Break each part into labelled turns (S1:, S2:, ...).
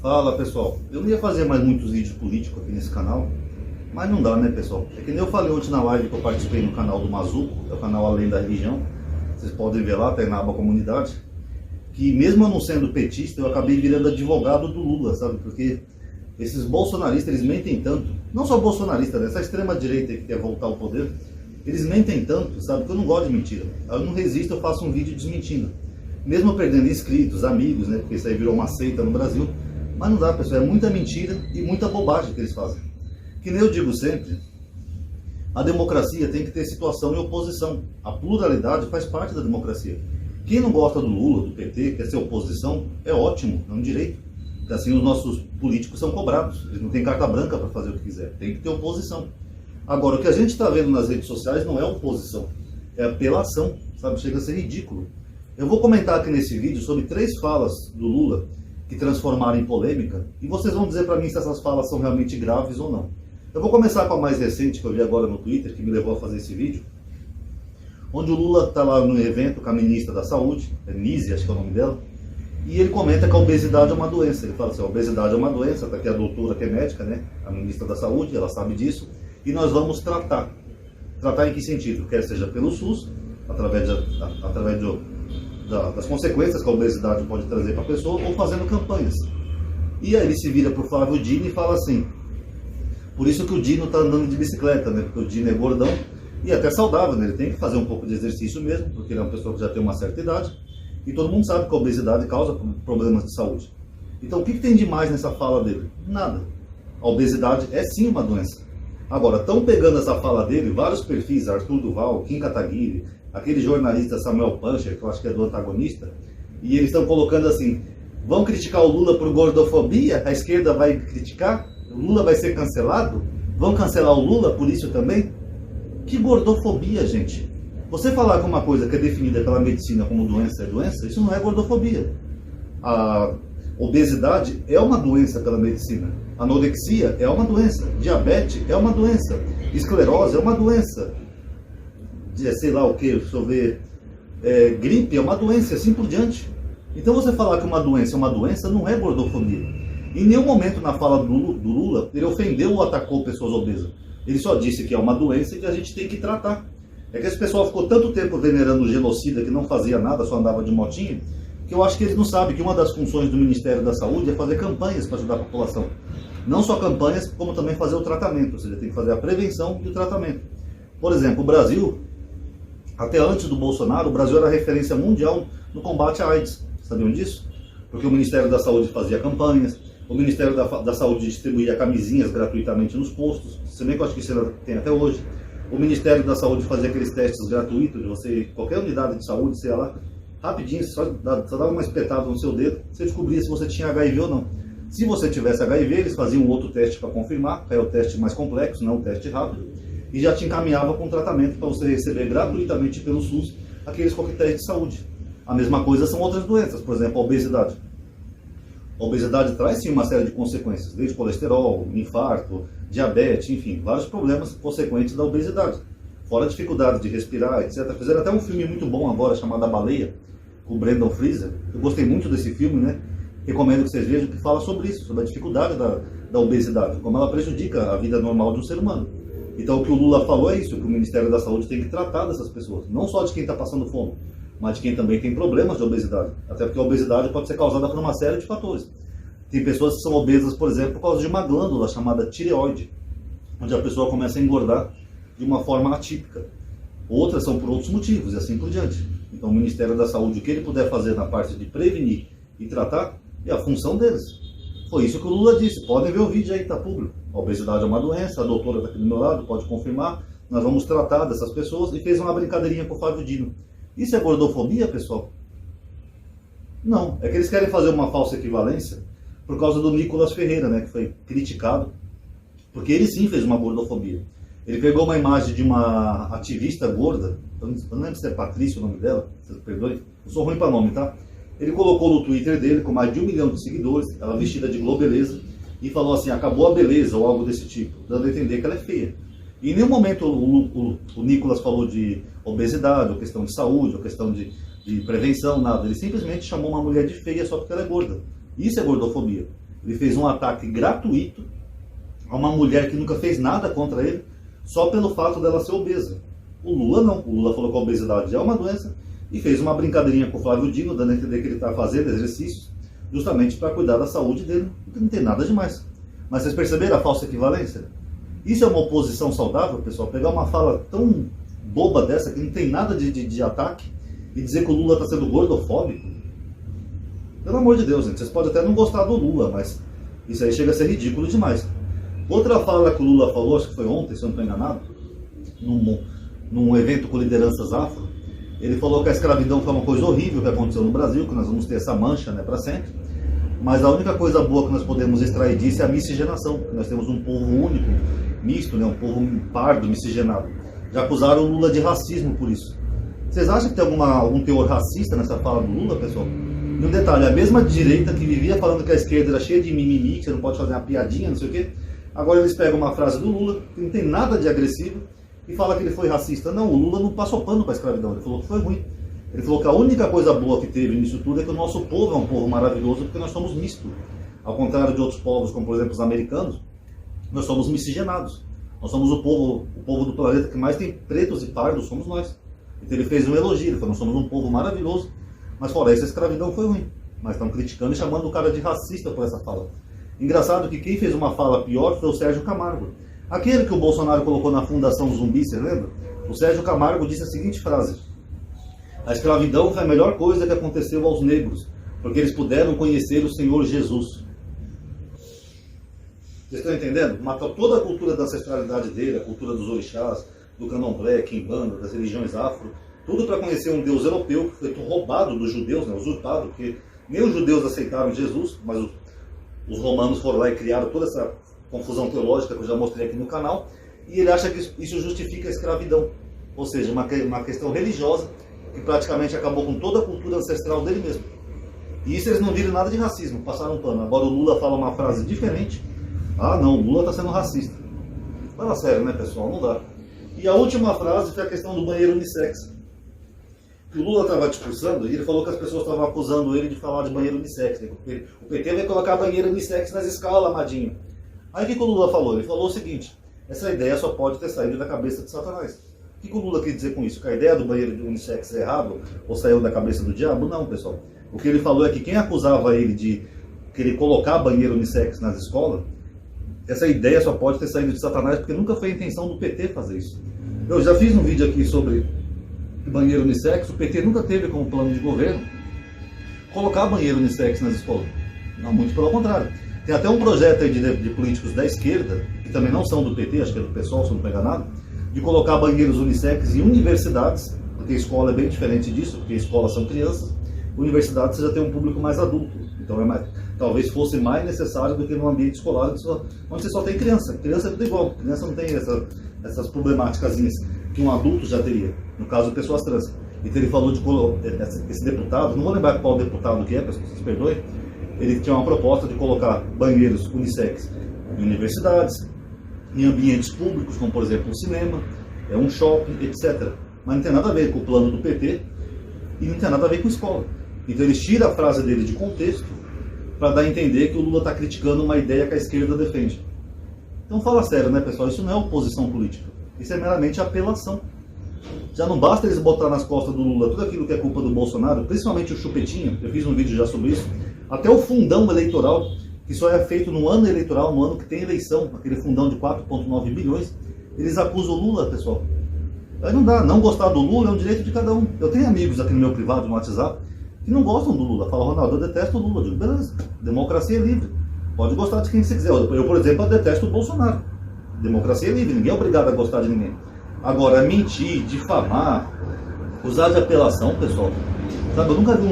S1: Fala pessoal, eu não ia fazer mais muitos vídeos políticos aqui nesse canal, mas não dá, né pessoal? É que nem eu falei ontem na live que eu participei no canal do Mazuco, é o canal Além da Religião, vocês podem ver lá, tá aí na aba comunidade, que mesmo eu não sendo petista, eu acabei virando advogado do Lula, sabe? Porque esses bolsonaristas, eles mentem tanto, não só bolsonaristas, né? Essa extrema direita que quer voltar ao poder, eles mentem tanto, sabe? Que eu não gosto de mentira, eu não resisto, eu faço um vídeo desmentindo. Mesmo perdendo inscritos, amigos, né? Porque isso aí virou uma seita no Brasil. Mas não dá, pessoal, é muita mentira e muita bobagem que eles fazem. Que nem eu digo sempre, a democracia tem que ter situação e oposição. A pluralidade faz parte da democracia. Quem não gosta do Lula, do PT, quer ser oposição, é ótimo, é um direito. Porque assim os nossos políticos são cobrados, eles não têm carta branca para fazer o que quiser, tem que ter oposição. Agora, o que a gente está vendo nas redes sociais não é oposição, é apelação, sabe? Chega a ser ridículo. Eu vou comentar aqui nesse vídeo sobre 3 falas do Lula que transformaram em polêmica, e vocês vão dizer para mim se essas falas são realmente graves ou não. Eu vou começar com a mais recente que eu vi agora no Twitter, que me levou a fazer esse vídeo, onde o Lula está lá no evento com a ministra da Saúde, Nise, acho que é o nome dela, e ele comenta que a obesidade é uma doença. Ele fala assim, a obesidade é uma doença, está aqui a doutora que é médica, né, a ministra da Saúde, ela sabe disso, e nós vamos tratar. Tratar em que sentido? Quer seja pelo SUS, através das consequências que a obesidade pode trazer para a pessoa, ou fazendo campanhas. E aí ele se vira para o Flávio Dino e fala assim, por isso que o Dino está andando de bicicleta, né? Porque o Dino é gordão e até saudável, né? Ele tem que fazer um pouco de exercício mesmo, porque ele é uma pessoa que já tem uma certa idade, e todo mundo sabe que a obesidade causa problemas de saúde. Então o que tem de mais nessa fala dele? Nada. A obesidade é sim uma doença. Agora, estão pegando essa fala dele, vários perfis, Arthur Duval, Kim Kataguiri, aquele jornalista Samuel Puncher, que eu acho que é do Antagonista, e eles estão colocando assim, vão criticar o Lula por gordofobia? A esquerda vai criticar? O Lula vai ser cancelado? Vão cancelar o Lula por isso também? Que gordofobia, gente! Você falar que uma coisa que é definida pela medicina como doença é doença, isso não é gordofobia. A obesidade é uma doença pela medicina. Anorexia é uma doença. Diabetes é uma doença. Esclerose é uma doença. Sei lá o que, deixa eu ver, gripe é uma doença, assim por diante. Então você falar que uma doença é uma doença não é gordofobia. Em nenhum momento na fala do Lula ele ofendeu ou atacou pessoas obesas. Ele só disse que é uma doença e que a gente tem que tratar. É que esse pessoal ficou tanto tempo venerando o genocida que não fazia nada, só andava de motinha, que eu acho que eles não sabem que uma das funções do Ministério da Saúde é fazer campanhas para ajudar a população. Não só campanhas, como também fazer o tratamento, ou seja, tem que fazer a prevenção e o tratamento. Por exemplo, o Brasil, até antes do Bolsonaro, o Brasil era referência mundial no combate à AIDS. Sabiam disso? Porque o Ministério da Saúde fazia campanhas, o Ministério da Saúde distribuía camisinhas gratuitamente nos postos, se bem que eu acho que isso tem até hoje. O Ministério da Saúde fazia aqueles testes gratuitos de você, qualquer unidade de saúde, sei lá, rapidinho, só dava uma espetada no seu dedo, você descobria se você tinha HIV ou não. Se você tivesse HIV, eles faziam outro teste para confirmar, que é o teste mais complexo, não o teste rápido, e já te encaminhava com um tratamento para você receber gratuitamente pelo SUS aqueles coquetéis de saúde. A mesma coisa são outras doenças, por exemplo, a obesidade. A obesidade traz sim uma série de consequências, desde colesterol, infarto, diabetes, enfim, vários problemas consequentes da obesidade. Fora a dificuldade de respirar, etc. Fizeram até um filme muito bom agora, chamado A Baleia, com o Brendan Fraser. Eu gostei muito desse filme, né? Recomendo que vocês vejam, que fala sobre isso, sobre a dificuldade da obesidade, como ela prejudica a vida normal de um ser humano. Então o que o Lula falou é isso, que o Ministério da Saúde tem que tratar dessas pessoas, não só de quem está passando fome, mas de quem também tem problemas de obesidade. Até porque a obesidade pode ser causada por uma série de fatores. Tem pessoas que são obesas, por exemplo, por causa de uma glândula chamada tireoide, onde a pessoa começa a engordar de uma forma atípica. Outras são por outros motivos e assim por diante. Então o Ministério da Saúde, o que ele puder fazer na parte de prevenir e tratar, é a função deles. Foi isso que o Lula disse. Podem ver o vídeo aí, está público. A obesidade é uma doença, a doutora está aqui do meu lado, pode confirmar. Nós vamos tratar dessas pessoas, e fez uma brincadeirinha com o Flávio Dino. Isso é gordofobia, pessoal? Não. É que eles querem fazer uma falsa equivalência por causa do Nicolas Ferreira, né, que foi criticado, porque ele sim fez uma gordofobia. Ele pegou uma imagem de uma ativista gorda, eu não lembro se é Patrícia o nome dela, vocês perdoem, eu sou ruim para nome, tá? Ele colocou no Twitter dele, com mais de 1 milhão de seguidores, ela vestida de Globeleza, e falou assim, acabou a beleza, ou algo desse tipo, dando a entender que ela é feia. E em nenhum momento o Nicolas falou de obesidade, ou questão de saúde, ou questão de prevenção, nada. Ele simplesmente chamou uma mulher de feia só porque ela é gorda. Isso é gordofobia. Ele fez um ataque gratuito a uma mulher que nunca fez nada contra ele, só pelo fato dela ser obesa. O Lula não. O Lula falou que a obesidade é uma doença e fez uma brincadeirinha com o Flávio Dino, dando a entender que ele está fazendo exercícios justamente para cuidar da saúde dele, que não tem nada demais. Mas vocês perceberam a falsa equivalência? Isso é uma oposição saudável, pessoal? Pegar uma fala tão boba dessa, que não tem nada de ataque, e dizer que o Lula está sendo gordofóbico? Pelo amor de Deus, gente, vocês podem até não gostar do Lula, mas isso aí chega a ser ridículo demais. Outra fala que o Lula falou, acho que foi ontem, se eu não estou enganado, num evento com lideranças afro, ele falou que a escravidão foi uma coisa horrível que aconteceu no Brasil, que nós vamos ter essa mancha, né, para sempre. Mas a única coisa boa que nós podemos extrair disso é a miscigenação, que nós temos um povo único, misto, né, um povo pardo, miscigenado. Já acusaram o Lula de racismo por isso. Vocês acham que tem algum teor racista nessa fala do Lula, pessoal? E um detalhe, a mesma direita que vivia falando que a esquerda era cheia de mimimi, que você não pode fazer uma piadinha, não sei o quê, agora eles pegam uma frase do Lula, que não tem nada de agressivo, e fala que ele foi racista. Não, o Lula não passou pano para a escravidão, ele falou que foi ruim. Ele falou que a única coisa boa que teve nisso tudo é que o nosso povo é um povo maravilhoso porque nós somos mistos. Ao contrário de outros povos, como por exemplo os americanos, nós somos miscigenados. Nós somos o povo do planeta que mais tem pretos e pardos, somos nós. Então ele fez um elogio, ele falou, nós somos um povo maravilhoso, mas fora isso a escravidão foi ruim. Mas estão criticando e chamando o cara de racista por essa fala. Engraçado que quem fez uma fala pior foi o Sérgio Camargo. Aquele que o Bolsonaro colocou na Fundação Zumbi, você lembra? O Sérgio Camargo disse a seguinte frase: a escravidão foi a melhor coisa que aconteceu aos negros, porque eles puderam conhecer o Senhor Jesus. Vocês estão entendendo? Matou toda a cultura da ancestralidade dele, a cultura dos orixás, do candomblé, quimbanda, das religiões afro, tudo para conhecer um Deus europeu que foi roubado dos judeus, né, usurpado, porque nem os judeus aceitaram Jesus, mas os romanos foram lá e criaram toda essa confusão teológica que eu já mostrei aqui no canal, e ele acha que isso justifica a escravidão, ou seja, uma questão religiosa que praticamente acabou com toda a cultura ancestral dele mesmo. E isso eles não viram nada de racismo, passaram um pano. Agora o Lula fala uma frase diferente. Ah não, o Lula está sendo racista. Fala sério, né, pessoal? Não dá. E a última frase foi a questão do banheiro unissex. O Lula estava discursando e ele falou que as pessoas estavam acusando ele de falar de banheiro unissex. O PT vai colocar banheiro unissex nas escolas, amadinho. Aí o que o Lula falou? Ele falou o seguinte: essa ideia só pode ter saído da cabeça de Satanás. O que o Lula quis dizer com isso? Que a ideia do banheiro de unissex é errado ou saiu da cabeça do diabo? Não, pessoal. O que ele falou é que quem acusava ele de querer colocar banheiro unissex nas escolas, essa ideia só pode ter saído de Satanás, porque nunca foi a intenção do PT fazer isso. Eu já fiz um vídeo aqui sobre banheiro unissex. O PT nunca teve como plano de governo colocar banheiro unissex nas escolas. Não, muito pelo contrário. Tem até um projeto aí de políticos da esquerda, que também não são do PT, acho que é do PSOL, se não pegar nada, de colocar banheiros unissex em universidades, porque a escola é bem diferente disso, porque escolas são crianças, universidade você já tem um público mais adulto, então talvez fosse mais necessário do que no ambiente escolar, onde você só tem criança. Criança é tudo igual, criança não tem essas problemáticas que um adulto já teria, no caso de pessoas trans. Então ele falou de esse deputado, não vou lembrar qual deputado que é, pessoal, vocês perdoem, ele tinha uma proposta de colocar banheiros unissex em universidades, em ambientes públicos, como por exemplo um cinema, um shopping, etc. Mas não tem nada a ver com o plano do PT e não tem nada a ver com escola. Então eles tiram a frase dele de contexto para dar a entender que o Lula está criticando uma ideia que a esquerda defende. Então fala sério, né, pessoal? Isso não é oposição política. Isso é meramente apelação. Já não basta eles botar nas costas do Lula tudo aquilo que é culpa do Bolsonaro, principalmente o chupetinho, eu fiz um vídeo já sobre isso, até o fundão eleitoral, que só é feito no ano eleitoral, no ano que tem eleição, aquele fundão de 4,9 bilhões, eles acusam o Lula, pessoal. Aí não dá, não gostar do Lula é um direito de cada um. Eu tenho amigos aqui no meu privado, no WhatsApp, que não gostam do Lula. Fala, Ronaldo, eu detesto o Lula. Eu digo, beleza, democracia é livre. Pode gostar de quem você quiser. Eu, por exemplo, detesto o Bolsonaro. Democracia é livre, ninguém é obrigado a gostar de ninguém. Agora, mentir, difamar, usar de apelação, pessoal, sabe, eu nunca vi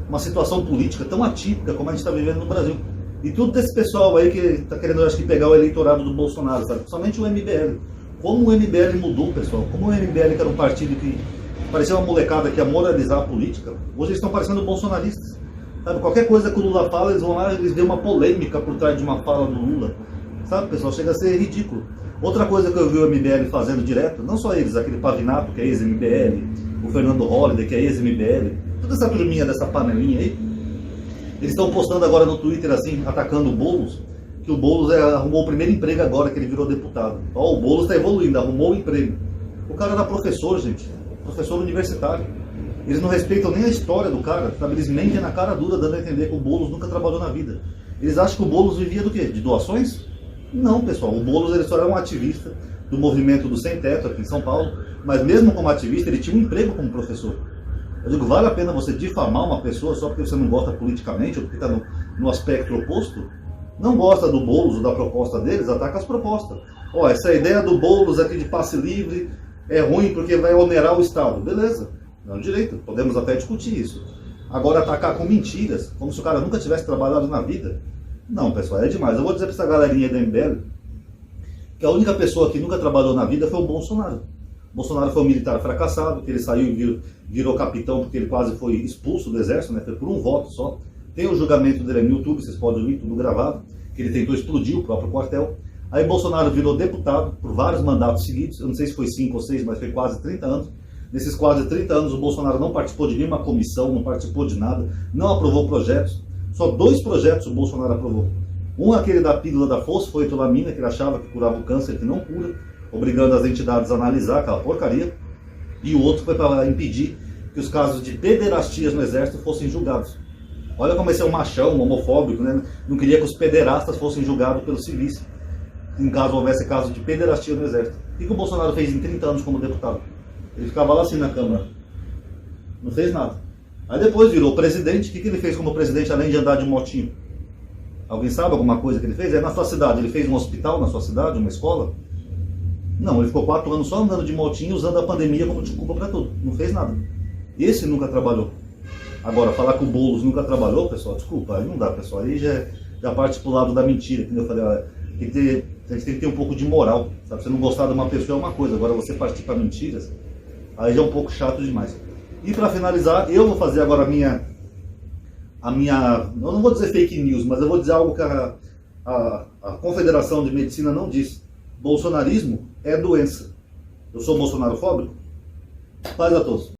S1: uma situação política tão atípica como a gente está vivendo no Brasil. E tudo desse pessoal aí que está querendo, acho que, pegar o eleitorado do Bolsonaro, sabe? Somente o MBL. Como o MBL mudou, pessoal. Como o MBL, que era um partido que parecia uma molecada que ia moralizar a política, hoje eles estão parecendo bolsonaristas. Sabe? Qualquer coisa que o Lula fala, eles vão lá e eles dêem uma polêmica por trás de uma fala do Lula. Sabe, pessoal? Chega a ser ridículo. Outra coisa que eu vi o MBL fazendo direto, não só eles, aquele Pavinato, que é ex-MBL, o Fernando Holliday, que é ex-MBL, toda essa turminha dessa panelinha aí, Eles estão postando agora no Twitter, assim, atacando o Boulos, que o Boulos arrumou o primeiro emprego agora que ele virou deputado. Ó, o Boulos está evoluindo, arrumou o emprego. O cara era professor, gente, professor universitário. Eles não respeitam nem a história do cara, sabe? Eles mentem na cara dura, dando a entender que o Boulos nunca trabalhou na vida. Eles acham que o Boulos vivia do quê? De doações? Não, pessoal, o Boulos ele só era um ativista do movimento do Sem Teto aqui em São Paulo, mas mesmo como ativista ele tinha um emprego como professor. Eu digo, vale a pena você difamar uma pessoa só porque você não gosta politicamente ou porque está no aspecto oposto? Não gosta do Boulos ou da proposta deles, ataca as propostas. Ó, essa ideia do Boulos aqui de passe livre é ruim porque vai onerar o Estado. Beleza, é um direito, podemos até discutir isso. Agora atacar com mentiras, como se o cara nunca tivesse trabalhado na vida. Não, pessoal, é demais. Eu vou dizer para essa galerinha da MBL que a única pessoa que nunca trabalhou na vida foi o Bolsonaro. O Bolsonaro foi um militar fracassado, que ele saiu e virou capitão porque ele quase foi expulso do exército, né? Foi por um voto só. Tem o julgamento dele no YouTube, vocês podem ouvir tudo gravado, que ele tentou explodir o próprio quartel. Aí Bolsonaro virou deputado por vários mandatos seguidos, eu não sei se foi 5 ou 6, mas foi quase 30 anos. Nesses quase 30 anos o Bolsonaro não participou de nenhuma comissão, não participou de nada, não aprovou projetos. Só 2 projetos o Bolsonaro aprovou. Um, aquele da pílula da fosfoetilamina, que ele achava que curava o câncer, que não cura, obrigando as entidades a analisar aquela porcaria. E o outro foi para impedir que os casos de pederastias no exército fossem julgados. Olha como esse é um machão, um homofóbico, né? Não queria que os pederastas fossem julgados pelos civis, em caso houvesse caso de pederastia no exército. O que o Bolsonaro fez em 30 anos como deputado? Ele ficava lá assim na Câmara. Não fez nada. Aí depois virou presidente. O que ele fez como presidente, além de andar de motinho? Alguém sabe alguma coisa que ele fez? É na sua cidade. Ele fez um hospital na sua cidade, uma escola? Não, ele ficou 4 anos só andando de motinho, usando a pandemia como desculpa para tudo. Não fez nada. Esse nunca trabalhou. Agora, falar que o Boulos nunca trabalhou, pessoal, desculpa, aí não dá, pessoal. Aí já parte pro lado da mentira. Como eu falei, olha, a gente tem que ter um pouco de moral. Sabe? Você não gostar de uma pessoa é uma coisa. Agora, você partir para mentiras, aí já é um pouco chato demais. E para finalizar, eu vou fazer agora a minha, eu não vou dizer fake news, mas eu vou dizer algo que a Confederação de Medicina não diz. Bolsonarismo é doença. Eu sou bolsonarofóbico? Paz a todos.